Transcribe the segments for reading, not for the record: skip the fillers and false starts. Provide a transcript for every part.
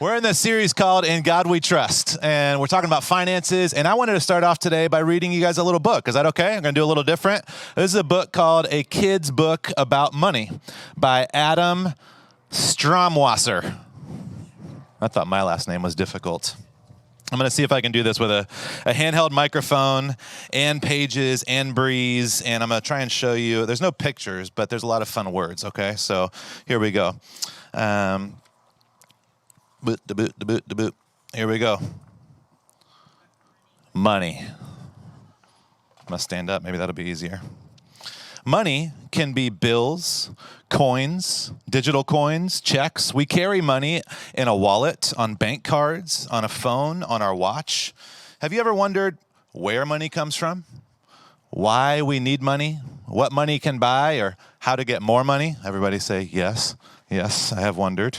We're in this series called In God We Trust, and we're talking about finances, and I wanted to start off today by reading you guys a little book. Is that okay? I'm going to do a little different. This is a book called A Kid's Book About Money by Adam Stromwasser. I thought my last name was difficult. I'm going to see if I can do this with a handheld microphone and pages and breeze, and I'm going to try and show you. There's no pictures, but there's a lot of fun words, okay? So here we go. Here we go. Money. Must stand up. Maybe that'll be easier. Money can be bills, coins, digital coins, checks. We carry money in a wallet, on bank cards, on a phone, on our watch. Have you ever wondered where money comes from? Why we need money? What money can buy, or how to get more money? Everybody say yes. Yes, I have wondered.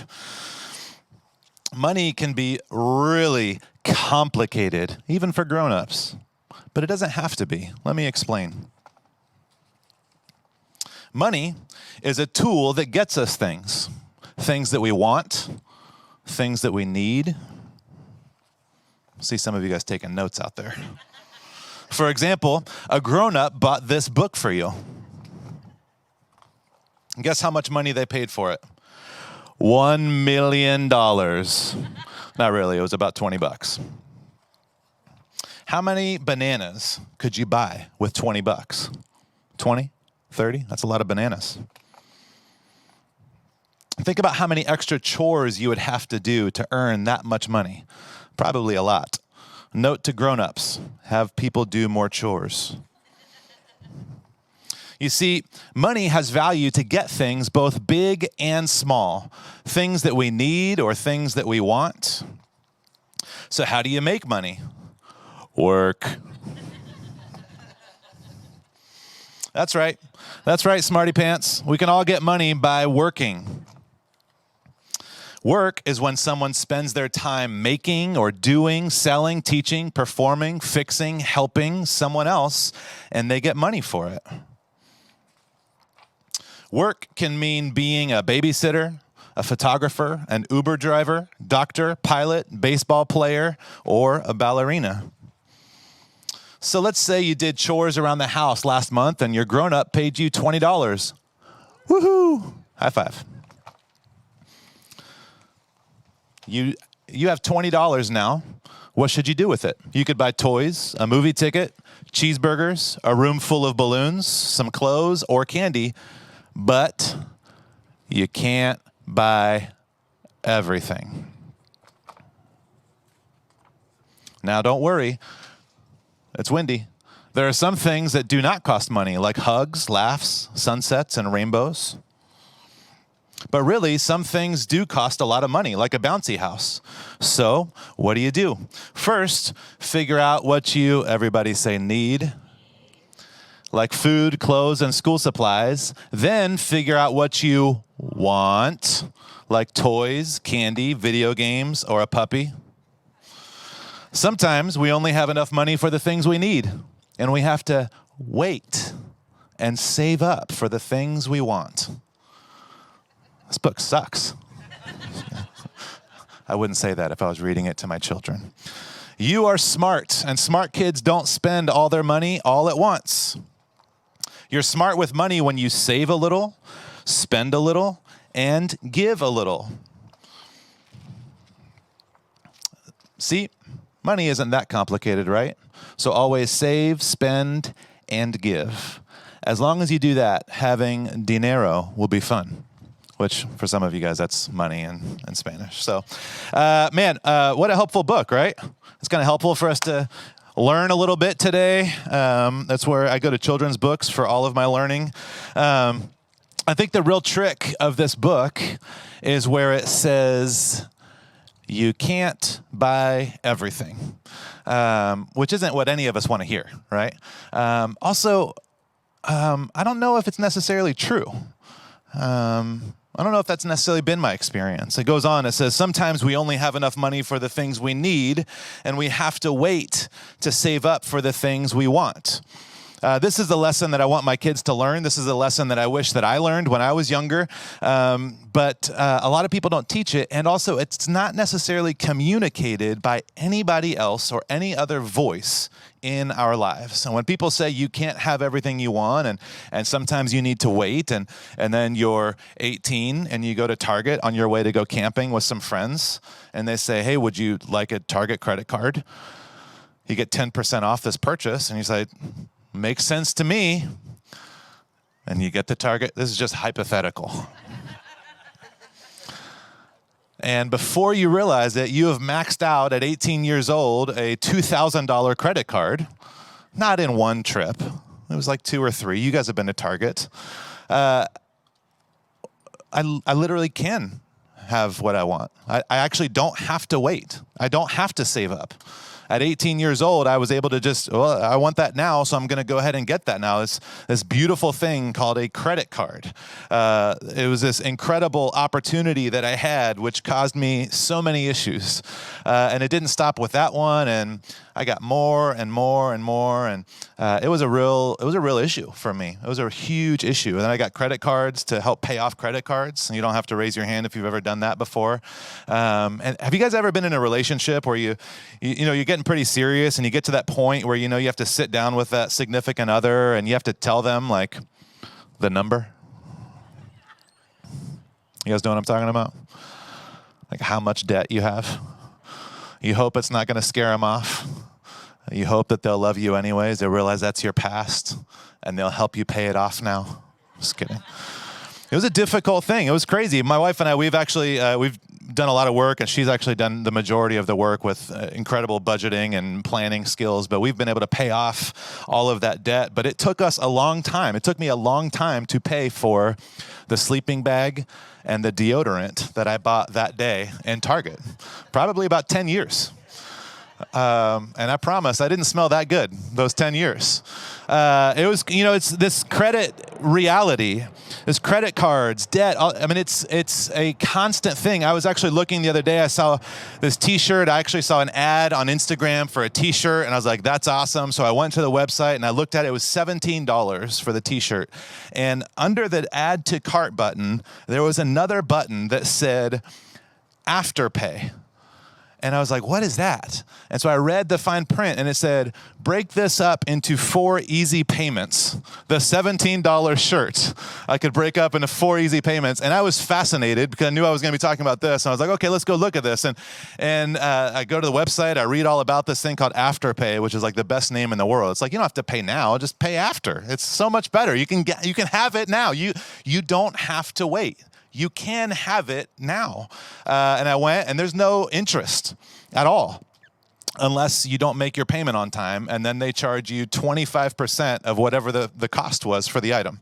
Money can be really complicated, even for grown-ups, but it doesn't have to be. Let me explain. Money is a tool that gets us things that we want, things that we need. I see some of you guys taking notes out there. For example, a grown-up bought this book for you. And guess how much money they paid for it? $1 million. Not really, it was about 20 bucks. How many bananas could you buy with 20 bucks? 20? 30? That's a lot of bananas. Think about how many extra chores you would have to do to earn that much money. Probably a lot. Note to grown-ups, have people do more chores. You see, money has value to get things both big and small, things that we need or things that we want. So how do you make money? Work. That's right. That's right, smarty pants. We can all get money by working. Work is when someone spends their time making or doing, selling, teaching, performing, fixing, helping someone else, and they get money for it. Work can mean being a babysitter, a photographer, an Uber driver, doctor, pilot, baseball player, or a ballerina. So let's say you did chores around the house last month and your grown-up paid you $20. Woohoo! High five. You have $20 now. What should you do with it? You could buy toys, a movie ticket, cheeseburgers, a room full of balloons, some clothes, or candy. But you can't buy everything. Now, don't worry. It's windy. There are some things that do not cost money, like hugs, laughs, sunsets, and rainbows. But really, some things do cost a lot of money, like a bouncy house. So, what do? First, figure out what you, everybody say, need. Like food, clothes, and school supplies. Then figure out what you want, like toys, candy, video games, or a puppy. Sometimes we only have enough money for the things we need, and we have to wait and save up for the things we want. This book sucks. I wouldn't say that if I was reading it to my children. You are smart, and smart kids don't spend all their money all at once. You're smart with money when you save a little, spend a little, and give a little. See, money isn't that complicated, right? So always save, spend, and give. As long as you do that, having dinero will be fun, which for some of you guys, that's money in Spanish. So, what a helpful book, right? It's kind of helpful for us to learn a little bit today. That's where I go to children's books for all of my learning. I think the real trick of this book is where it says you can't buy everything, which isn't what any of us want to hear, right? Also, I don't know if it's necessarily true. I don't know if that's necessarily been my experience. It goes on, it says, sometimes we only have enough money for the things we need, and we have to wait to save up for the things we want. This is the lesson that I want my kids to learn. This is a lesson that I wish that I learned when I was younger. But a lot of people don't teach it. And also, it's not necessarily communicated by anybody else or any other voice in our lives. And when people say you can't have everything you want, and sometimes you need to wait, and then you're 18 and you go to Target on your way to go camping with some friends, and they say, hey, would you like a Target credit card? You get 10% off this purchase. And you say, makes sense to me. And you get the Target. This is just hypothetical. And before you realize it, you have maxed out at 18 years old a $2,000 credit card. Not in one trip. It was like 2 or 3. You guys have been to Target. I literally can have what I want. I actually don't have to wait. I don't have to save up. At 18 years old, I was able to just, well, I want that now, so I'm going to go ahead and get that now. It's this beautiful thing called a credit card. It was this incredible opportunity that I had, which caused me so many issues. And it didn't stop with that one, and I got more and more and more, and it was a real issue for me. It was a huge issue. And then I got credit cards to help pay off credit cards, and you don't have to raise your hand if you've ever done that before. And have you guys ever been in a relationship where you're getting pretty serious, and you get to that point where you have to sit down with that significant other, and you have to tell them like the number? You guys know what I'm talking about? Like how much debt you have. You hope it's not going to scare them off. You hope that they'll love you anyways. They'll realize that's your past, and they'll help you pay it off now. Just kidding. It was a difficult thing. It was crazy. My wife and I, we've done a lot of work, and she's actually done the majority of the work with incredible budgeting and planning skills, but we've been able to pay off all of that debt. But it took us a long time. It took me a long time to pay for the sleeping bag and the deodorant that I bought that day in Target. Probably about 10 years. And I promise I didn't smell that good those 10 years. It was, it's this credit reality, this credit cards, debt. I mean, it's a constant thing. I was actually looking the other day. I saw this T-shirt. I actually saw an ad on Instagram for a T-shirt, and I was like, that's awesome. So I went to the website and I looked at it. It was $17 for the T-shirt. And under the add to cart button, there was another button that said Afterpay. And I was like, what is that? And so I read the fine print, and it said, break this up into 4 easy payments. The $17 shirt I could break up into 4 easy payments. And I was fascinated because I knew I was going to be talking about this. And I was like, okay, let's go look at this. And I go to the website. I read all about this thing called Afterpay, which is like the best name in the world. It's like, you don't have to pay now. Just pay after. It's so much better. You can have it now. You don't have to wait. You can have it now. And I went, and there's no interest at all unless you don't make your payment on time, and then they charge you 25% of whatever the cost was for the item.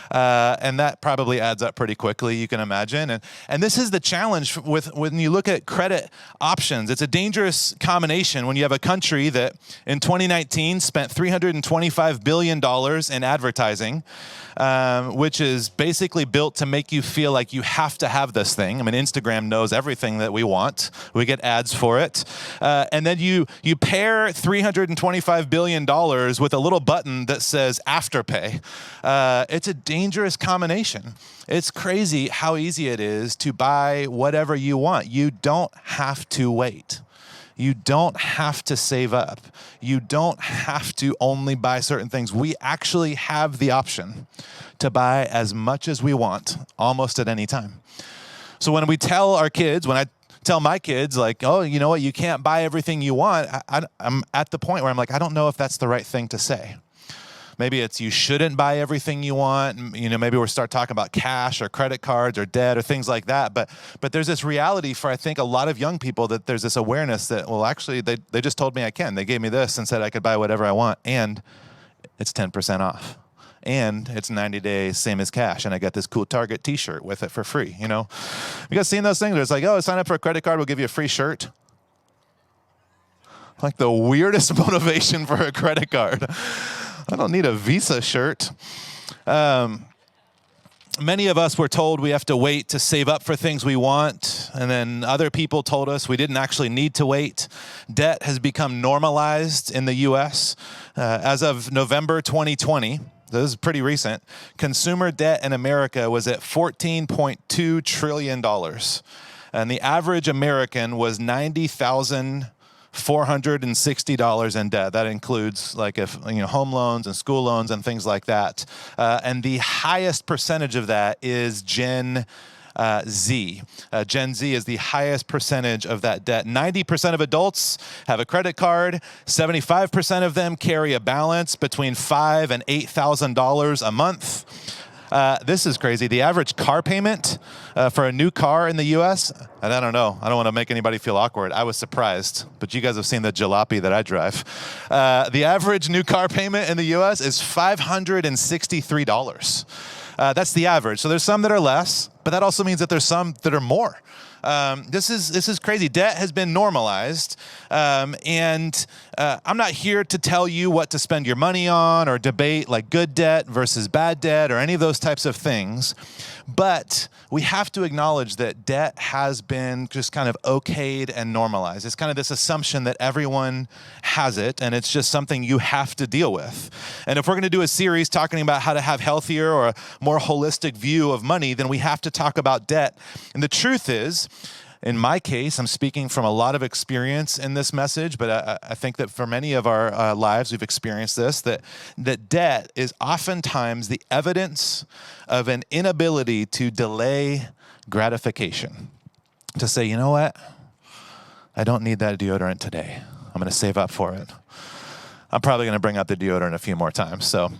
And that probably adds up pretty quickly, you can imagine. And this is the challenge when you look at credit options. It's a dangerous combination when you have a country that in 2019 spent $325 billion in advertising, which is basically built to make you feel like you have to have this thing. I mean, Instagram knows everything that we want. We get ads for it. And then you pair $325 billion with a little button that says Afterpay. It's a dangerous combination. It's crazy how easy it is to buy whatever you want. You don't have to wait. You don't have to save up. You don't have to only buy certain things. We actually have the option to buy as much as we want almost at any time. So when we tell our kids, when I tell my kids, like, oh, you know what, you can't buy everything you want, I'm at the point where I'm like, I don't know if that's the right thing to say. Maybe it's you shouldn't buy everything you want. Maybe we'll start talking about cash or credit cards or debt or things like that. But there's this reality for, I think, a lot of young people that there's this awareness that, well, actually, they just told me I can. They gave me this and said I could buy whatever I want, and it's 10% off. And it's 90 days, same as cash, and I got this cool Target T-shirt with it for free, You guys seen those things? It's like, oh, sign up for a credit card, we'll give you a free shirt. Like the weirdest motivation for a credit card. I don't need a Visa shirt. Many of us were told we have to wait to save up for things we want, and then other people told us we didn't actually need to wait. Debt has become normalized in the U.S. As of November 2020, this is pretty recent, consumer debt in America was at $14.2 trillion. And the average American was $90,460 in debt. That includes home loans and school loans and things like that. And the highest percentage of that is Gen Z. Gen Z is the highest percentage of that debt. 90% of adults have a credit card. 75% of them carry a balance between $5,000 and $8,000 a month. This is crazy. The average car payment for a new car in the U.S., and I don't know, I don't want to make anybody feel awkward. I was surprised, but you guys have seen the jalopy that I drive. The average new car payment in the U.S. is $563. That's the average. So there's some that are less, but that also means that there's some that are more. This is crazy. Debt has been normalized, and I'm not here to tell you what to spend your money on or debate like good debt versus bad debt or any of those types of things. But we have to acknowledge that debt has been just kind of okayed and normalized. It's kind of this assumption that everyone has it, and it's just something you have to deal with. And if we're going to do a series talking about how to have healthier or a more holistic view of money, then we have to talk about debt. And the truth is, in my case, I'm speaking from a lot of experience in this message, but I think that for many of our lives, we've experienced this, that debt is oftentimes the evidence of an inability to delay gratification. To say, you know what? I don't need that deodorant today. I'm going to save up for it. I'm probably going to bring out the deodorant a few more times. So,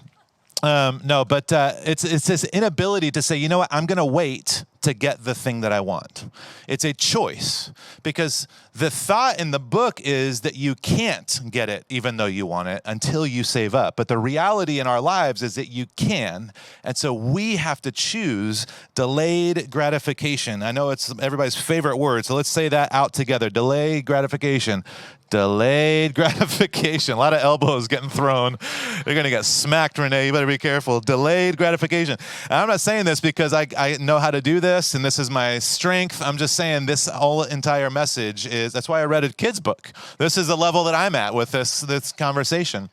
it's this inability to say, you know what? I'm going to wait to get the thing that I want. It's a choice, because the thought in the book is that you can't get it even though you want it until you save up. But the reality in our lives is that you can. And so we have to choose delayed gratification. I know it's everybody's favorite word, so let's say that out together. Delayed gratification. Delayed gratification. A lot of elbows getting thrown. You're going to get smacked, Renee. You better be careful. Delayed gratification. And I'm not saying this because I know how to do this and this is my strength. I'm just saying this whole entire message is, that's why I read a kid's book. This is the level that I'm at with this conversation.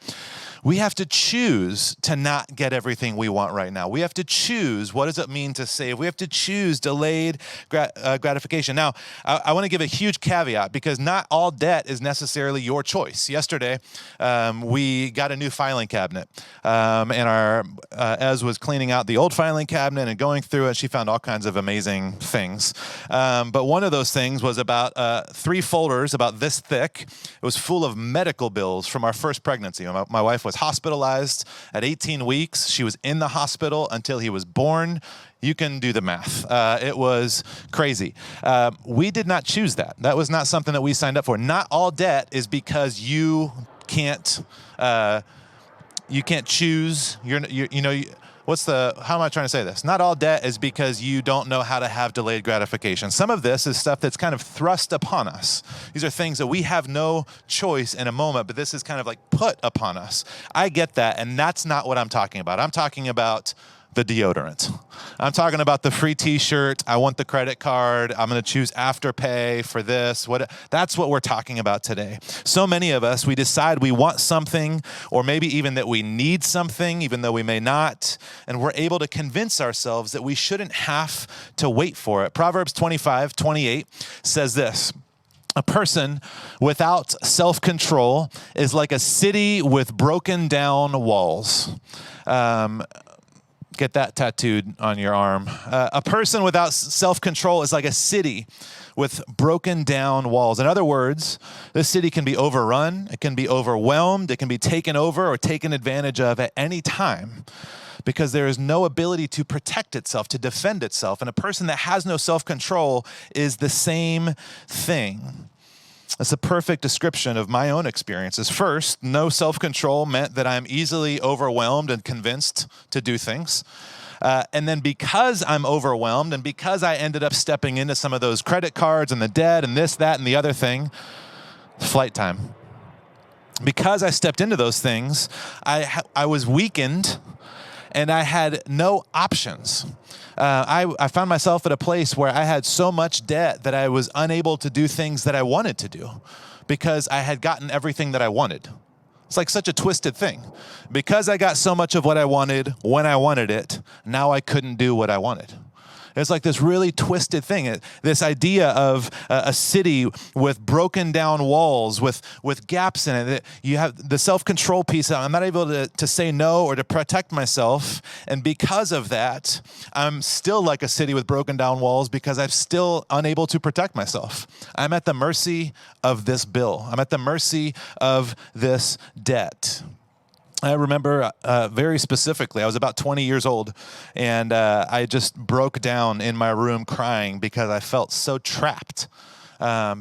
We have to choose to not get everything we want right now. We have to choose, what does it mean to save? We have to choose delayed gratification. Now, I want to give a huge caveat, because not all debt is necessarily your choice. Yesterday, we got a new filing cabinet, and Ez was cleaning out the old filing cabinet and going through it. She found all kinds of amazing things. But one of those things was about 3 folders about this thick. It was full of medical bills from our first pregnancy. My wife was hospitalized at 18 weeks. She was in the hospital until he was born. You can do the math. It was crazy. We did not choose that. That was not something that we signed up for. Not all debt is because you can't choose. How am I trying to say this? Not all debt is because you don't know how to have delayed gratification. Some of this is stuff that's kind of thrust upon us. These are things that we have no choice in a moment, but this is kind of like put upon us. I get that, and that's not what I'm talking about. I'm talking about the deodorant. I'm talking about the free t-shirt. I want the credit card. I'm going to choose Afterpay for this. That's what we're talking about today. So many of us, we decide we want something, or maybe even that we need something, even though we may not, and we're able to convince ourselves that we shouldn't have to wait for it. Proverbs 25:28 says this: a person without self-control is like a city with broken down walls. Get that tattooed on your arm. A person without self-control is like a city with broken down walls. In other words, this city can be overrun, it can be overwhelmed, it can be taken over or taken advantage of at any time, because there is no ability to protect itself, to defend itself. And a person that has no self-control is the same thing. That's a perfect description of my own experiences. First, no self-control meant that I'm easily overwhelmed and convinced to do things. And then because I'm overwhelmed and because I ended up stepping into some of those credit cards and the debt and this, that, and the other thing, flight time. Because I stepped into those things, I was weakened, and I had no options. I found myself at a place where I had so much debt that I was unable to do things that I wanted to do because I had gotten everything that I wanted. It's like such a twisted thing. Because I got so much of what I wanted when I wanted it, now I couldn't do what I wanted. It's like this really twisted thing. This idea of a city with broken down walls, with gaps in it. That you have the self-control piece. I'm not able to say no or to protect myself. And because of that, I'm still like a city with broken down walls because I'm still unable to protect myself. I'm at the mercy of this bill. I'm at the mercy of this debt. I remember very specifically, I was about 20 years old, and I just broke down in my room crying because I felt so trapped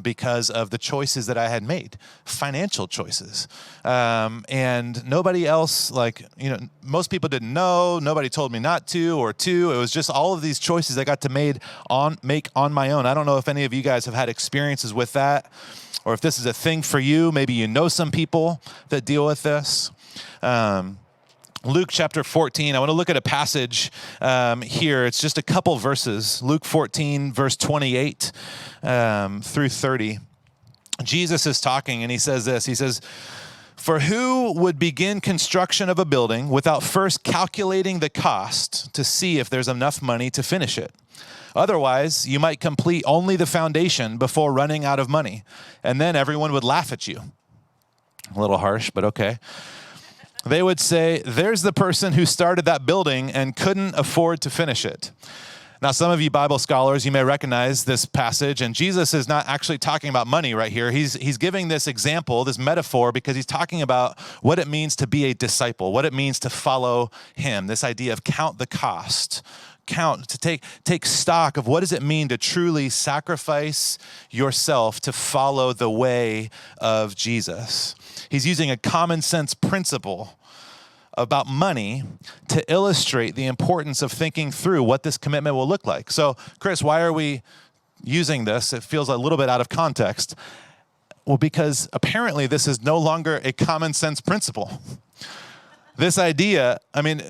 because of the choices that I had made, financial choices. And nobody else, most people didn't know, nobody told me not to or to. It was just all of these choices I got to make on my own. I don't know if any of you guys have had experiences with that, or if this is a thing for you. Maybe you know some people that deal with this. Luke chapter 14, I want to look at a passage here. It's just a couple verses. Luke 14, verse 28 through 30. Jesus is talking and he says this. He says, "For who would begin construction of a building without first calculating the cost to see if there's enough money to finish it? Otherwise, you might complete only the foundation before running out of money, and then everyone would laugh at you." A little harsh, but okay. They would say, "There's the person who started that building and couldn't afford to finish it." Now, some of you Bible scholars, you may recognize this passage, and Jesus is not actually talking about money right here. He's giving this example, this metaphor, because he's talking about what it means to be a disciple, what it means to follow him, this idea of count the cost, to take stock of what does it mean to truly sacrifice yourself to follow the way of Jesus. He's using a common sense principle about money to illustrate the importance of thinking through what this commitment will look like. So, Chris, why are we using this? It feels a little bit out of context. Well, because apparently this is no longer a common sense principle. This idea,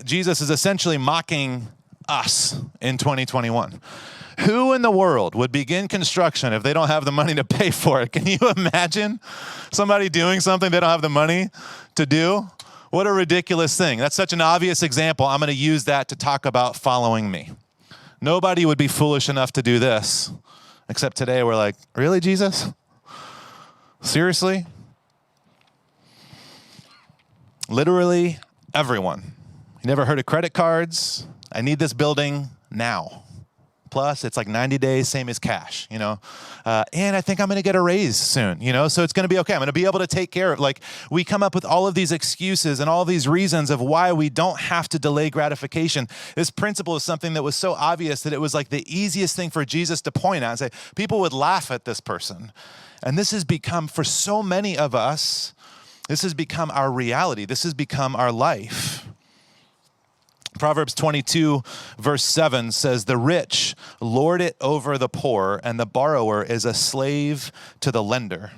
Jesus is essentially mocking us in 2021. Who in the world would begin construction if they don't have the money to pay for it? Can you imagine somebody doing something they don't have the money to do? What a ridiculous thing. That's such an obvious example. I'm going to use that to talk about following me. Nobody would be foolish enough to do this, except today we're like, really, Jesus? Seriously? Literally everyone. You never heard of credit cards? I need this building now. Plus, it's like 90 days, same as cash, and I think I'm going to get a raise soon, so it's going to be okay. I'm going to be able to take care of, we come up with all of these excuses and all of these reasons of why we don't have to delay gratification. This principle is something that was so obvious that it was like the easiest thing for Jesus to point at and say, people would laugh at this person. And this has become, for so many of us, this has become our reality. This has become our life. Proverbs 22, verse 7 says, "The rich lord it over the poor, and the borrower is a slave to the lender."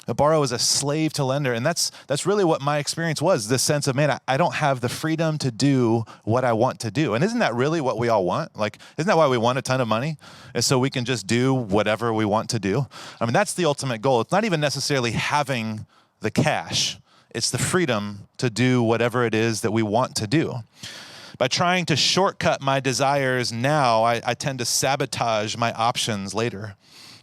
The borrower is a slave to lender. And that's really what my experience was, this sense of, man, I don't have the freedom to do what I want to do. And isn't that really what we all want? Isn't that why we want a ton of money? Is so we can just do whatever we want to do? That's the ultimate goal. It's not even necessarily having the cash. It's the freedom to do whatever it is that we want to do. By trying to shortcut my desires now, I tend to sabotage my options later.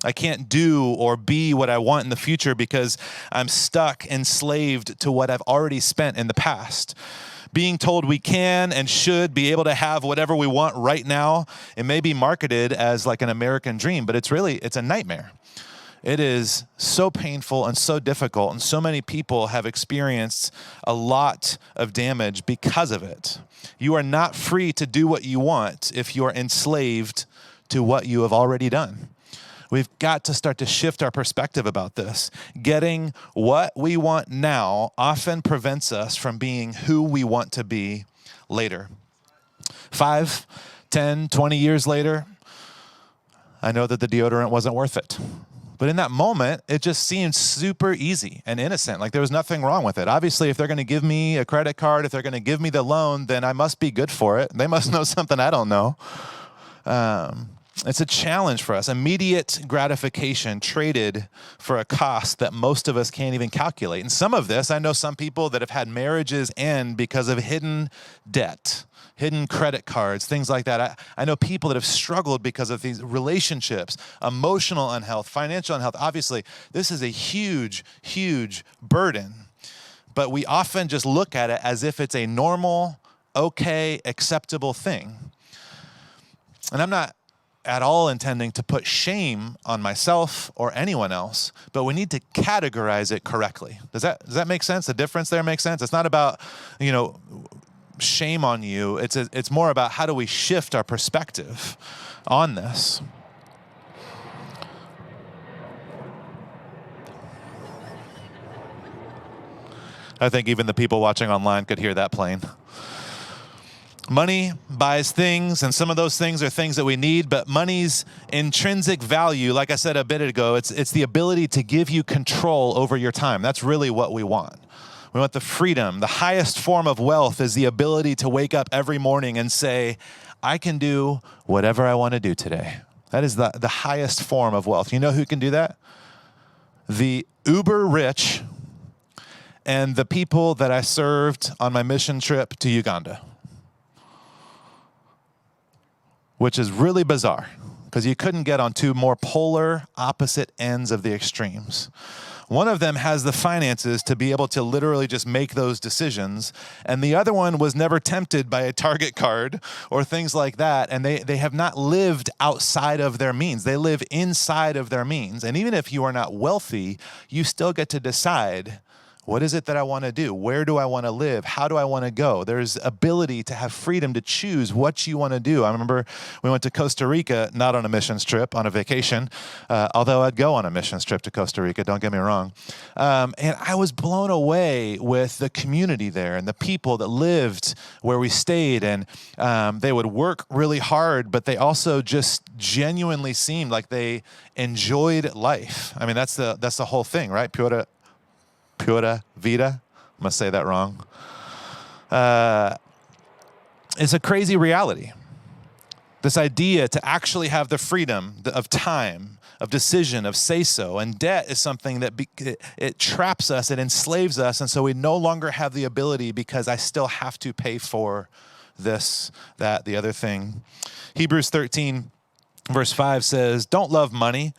I can't do or be what I want in the future because I'm stuck, enslaved to what I've already spent in the past. Being told we can and should be able to have whatever we want right now, it may be marketed as like an American dream, but it's a nightmare. It is so painful and so difficult, and so many people have experienced a lot of damage because of it. You are not free to do what you want if you are enslaved to what you have already done. We've got to start to shift our perspective about this. Getting what we want now often prevents us from being who we want to be later. 5, 10, 20 years later, I know that the deodorant wasn't worth it. But in that moment, it just seemed super easy and innocent. Like there was nothing wrong with it. Obviously, if they're going to give me a credit card, if they're going to give me the loan, then I must be good for it. They must know something I don't know. It's a challenge for us. Immediate gratification traded for a cost that most of us can't even calculate. And some of this, I know some people that have had marriages end because of hidden debt, hidden credit cards, things like that. I know people that have struggled because of these relationships, emotional unhealth, financial unhealth. Obviously, this is a huge, huge burden. But we often just look at it as if it's a normal, okay, acceptable thing. And I'm not at all intending to put shame on myself or anyone else, but we need to categorize it correctly. Does that make sense? The difference there makes sense? It's not about, shame on you. It's more about how do we shift our perspective on this. I think even the people watching online could hear that plane. Money buys things, and some of those things are things that we need, but money's intrinsic value, like I said a bit ago, it's the ability to give you control over your time. That's really what we want. We want the freedom. The highest form of wealth is the ability to wake up every morning and say, I can do whatever I want to do today. That is the highest form of wealth. You know who can do that? The uber rich and the people that I served on my mission trip to Uganda. Which is really bizarre because you couldn't get on two more polar opposite ends of the extremes. One of them has the finances to be able to literally just make those decisions, and the other one was never tempted by a Target card or things like that, and they have not lived outside of their means. They live inside of their means, and even if you are not wealthy, you still get to decide, what is it that I want to do? Where do I want to live? How do I want to go? There's ability to have freedom to choose what you want to do. I remember we went to Costa Rica, not on a missions trip, on a vacation, although I'd go on a missions trip to Costa Rica, don't get me wrong. And I was blown away with the community there and the people that lived where we stayed. And they would work really hard, but they also just genuinely seemed like they enjoyed life. I mean, that's the whole thing, right? Pura vida. I'm going to say that wrong. It's a crazy reality. This idea to actually have the freedom of time, of decision, of say-so. And debt is something that it traps us, it enslaves us, and so we no longer have the ability because I still have to pay for this, that, the other thing. Hebrews 13, verse 5 says, don't love money.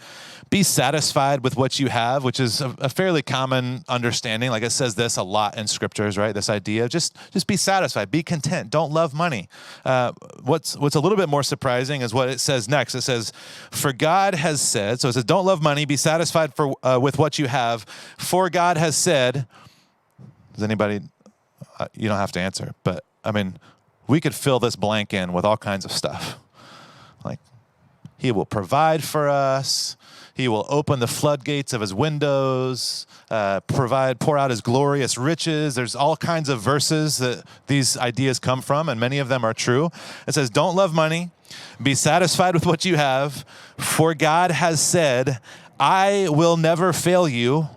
Be satisfied with what you have, which is a fairly common understanding. Like it says this a lot in scriptures, right? This idea of just be satisfied, be content, don't love money. What's a little bit more surprising is what it says next. It says, for God has said, so it says, don't love money, be satisfied with what you have. For God has said, does anybody, you don't have to answer, but I mean, we could fill this blank in with all kinds of stuff. Like, he will provide for us. He will open the floodgates of his windows, pour out his glorious riches. There's all kinds of verses that these ideas come from, and many of them are true. It says, don't love money. Be satisfied with what you have. For God has said, I will never fail you,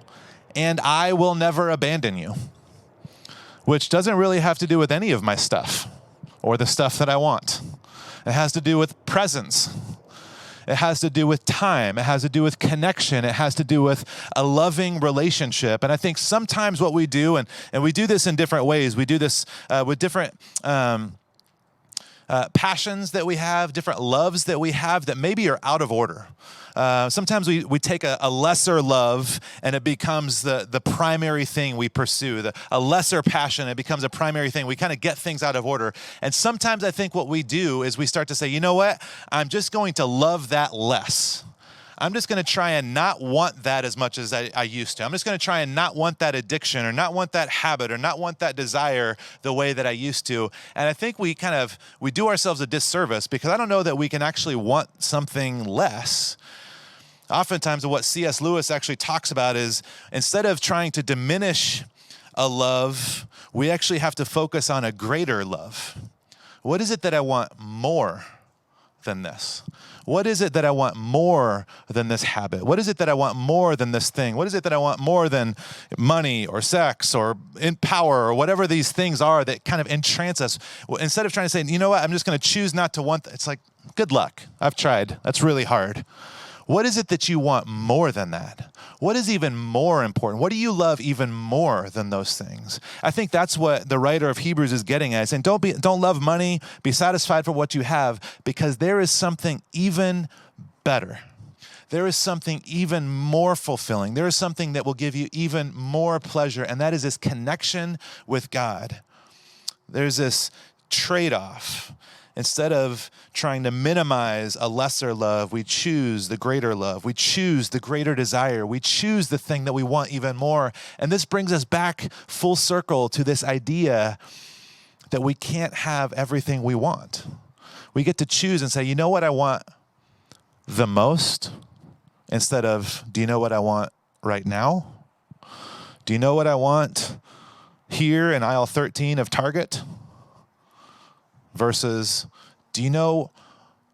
and I will never abandon you. Which doesn't really have to do with any of my stuff or the stuff that I want. It has to do with presence. It has to do with time. It has to do with connection. It has to do with a loving relationship. And I think sometimes what we do, and we do this in different ways, we do this with different passions that we have, different loves that we have that maybe are out of order. Sometimes we take a lesser love and it becomes the primary thing we pursue. A lesser passion, it becomes a primary thing. We kind of get things out of order. And sometimes I think what we do is we start to say, you know what? I'm just going to love that less. I'm just going to try and not want that as much as I used to. I'm just going to try and not want that addiction or not want that habit or not want that desire the way that I used to. And I think we do ourselves a disservice because I don't know that we can actually want something less. Oftentimes what C.S. Lewis actually talks about is instead of trying to diminish a love, we actually have to focus on a greater love. What is it that I want more than this? What is it that I want more than this habit? What is it that I want more than this thing? What is it that I want more than money or sex or in power or whatever these things are that kind of entrance us? Well, instead of trying to say, you know what, I'm just going to choose not to want, it's like, good luck. I've tried. That's really hard. What is it that you want more than that? What is even more important? What do you love even more than those things? I think that's what the writer of Hebrews is getting at. He's saying, don't love money, be satisfied for what you have, because there is something even better. There is something even more fulfilling. There is something that will give you even more pleasure, and that is this connection with God. There's this trade-off. Instead of trying to minimize a lesser love, we choose the greater love. We choose the greater desire. We choose the thing that we want even more. And this brings us back full circle to this idea that we can't have everything we want. We get to choose and say, you know what I want the most? Instead of, do you know what I want right now? Do you know what I want here in aisle 13 of Target? Versus, do you know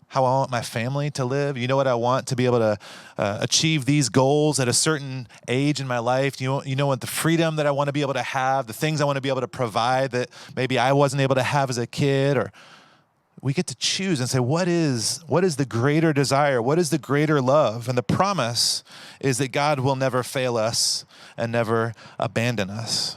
how I want my family to live? You know what I want to be able to achieve these goals at a certain age in my life? You know what the freedom that I want to be able to have, the things I want to be able to provide that maybe I wasn't able to have as a kid? Or we get to choose and say, what is the greater desire? What is the greater love? And the promise is that God will never fail us and never abandon us.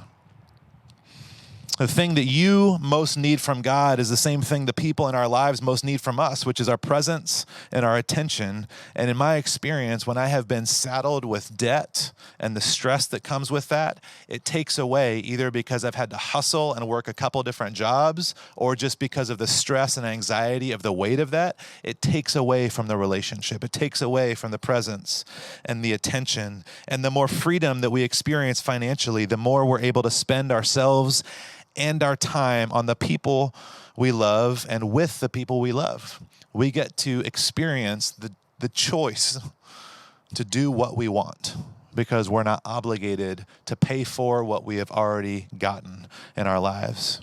The thing that you most need from God is the same thing the people in our lives most need from us, which is our presence and our attention. And in my experience, when I have been saddled with debt and the stress that comes with that, it takes away either because I've had to hustle and work a couple different jobs, or just because of the stress and anxiety of the weight of that, it takes away from the relationship. It takes away from the presence and the attention. And the more freedom that we experience financially, the more we're able to spend ourselves and our time on the people we love and with the people we love. We get to experience the choice to do what we want because we're not obligated to pay for what we have already gotten in our lives.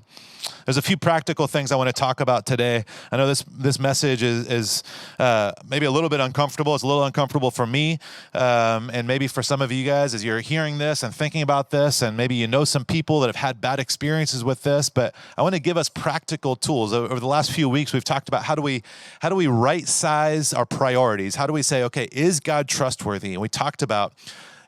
There's a few practical things I want to talk about today. I know this message is maybe a little bit uncomfortable. It's a little uncomfortable for me, and maybe for some of you guys as you're hearing this and thinking about this, and maybe you know some people that have had bad experiences with this. But I want to give us practical tools. Over the last few weeks, we've talked about how do we right size our priorities? How do we say, okay, is God trustworthy? And we talked about,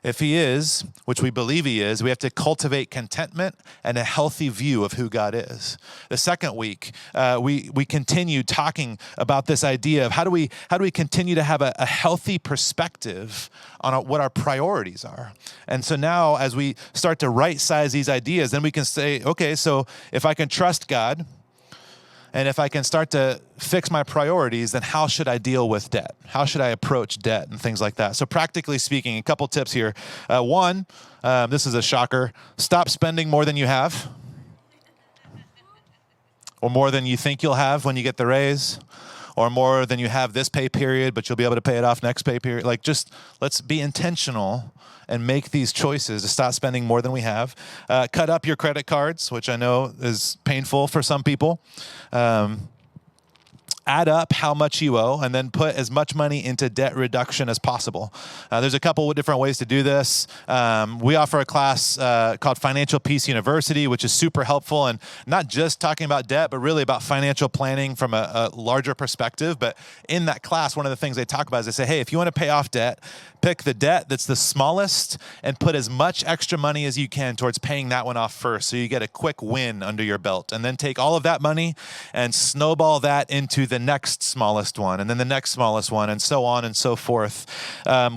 if he is, which we believe he is, we have to cultivate contentment and a healthy view of who God is. The second week, we continued talking about this idea of how do we continue to have a healthy perspective on what our priorities are. And so now as we start to right size these ideas, then we can say, okay, so if I can trust God, and if I can start to fix my priorities, then how should I deal with debt? How should I approach debt and things like that? So practically speaking, a couple tips here. One, this is a shocker. Stop spending more than you have, or more than you think you'll have when you get the raise, or more than you have this pay period, but you'll be able to pay it off next pay period. Like, just let's be intentional and make these choices to stop spending more than we have. Cut up your credit cards, which I know is painful for some people. Add up how much you owe, and then put as much money into debt reduction as possible. There's a couple of different ways to do this. We offer a class called Financial Peace University, which is super helpful, and not just talking about debt, but really about financial planning from a larger perspective. But in that class, one of the things they talk about is they say, hey, if you want to pay off debt, pick the debt that's the smallest and put as much extra money as you can towards paying that one off first, so you get a quick win under your belt. And then take all of that money and snowball that into the next smallest one, and then the next smallest one, and so on and so forth.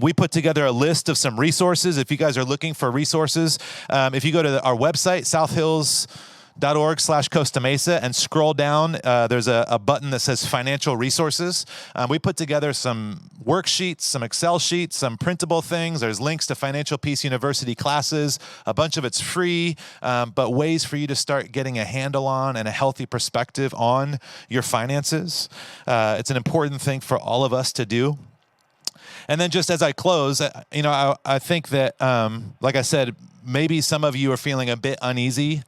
We put together a list of some resources. If you guys are looking for resources, if you go to our website, southhills.org/Costa Mesa, and scroll down, there's a button that says financial resources. We put together some worksheets, some Excel sheets, some printable things. There's links to Financial Peace University classes. A bunch of it's free, but ways for you to start getting a handle on and a healthy perspective on your finances. It's an important thing for all of us to do. And then just as I close, I think that, like I said, maybe some of you are feeling a bit uneasy,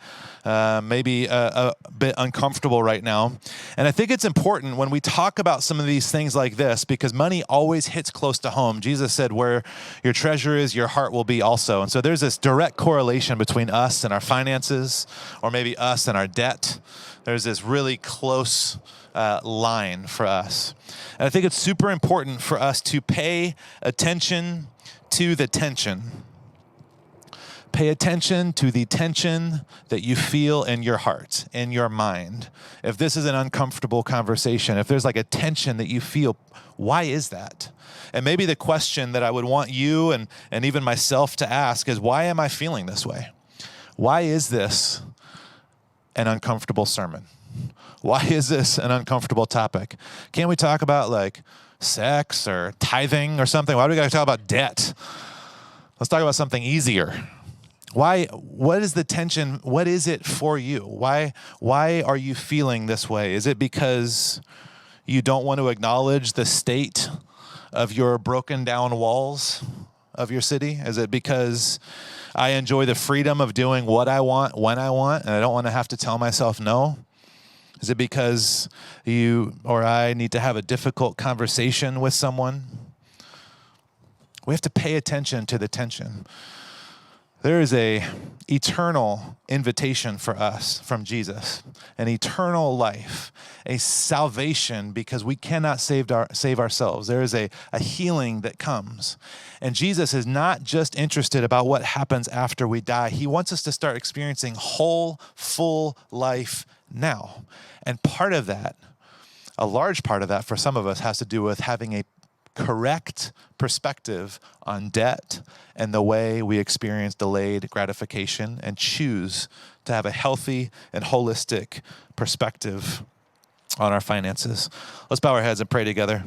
maybe a bit uncomfortable right now. And I think it's important when we talk about some of these things like this, because money always hits close to home. Jesus said, where your treasure is, your heart will be also. And so there's this direct correlation between us and our finances, or maybe us and our debt. There's this really close line for us. And I think it's super important for us to pay attention to the tension. Pay attention to the tension that you feel in your heart, in your mind. If this is an uncomfortable conversation, if there's like a tension that you feel, why is that? And maybe the question that I would want you and even myself to ask is, why am I feeling this way? Why is this an uncomfortable sermon? Why is this an uncomfortable topic? Can't we talk about like sex or tithing or something? Why do we got to talk about debt? Let's talk about something easier. Why? What is the tension? What is it for you? Why are you feeling this way? Is it because you don't want to acknowledge the state of your broken down walls of your city? Is it because I enjoy the freedom of doing what I want when I want, and I don't want to have to tell myself no? Is it because you or I need to have a difficult conversation with someone? We have to pay attention to the tension. There is an eternal invitation for us from Jesus, an eternal life, a salvation because we cannot save ourselves. There is a healing that comes. And Jesus is not just interested about what happens after we die. He wants us to start experiencing whole, full life now. And part of that, a large part of that for some of us, has to do with having a correct perspective on debt and the way we experience delayed gratification, and choose to have a healthy and holistic perspective on our finances. Let's bow our heads and pray together.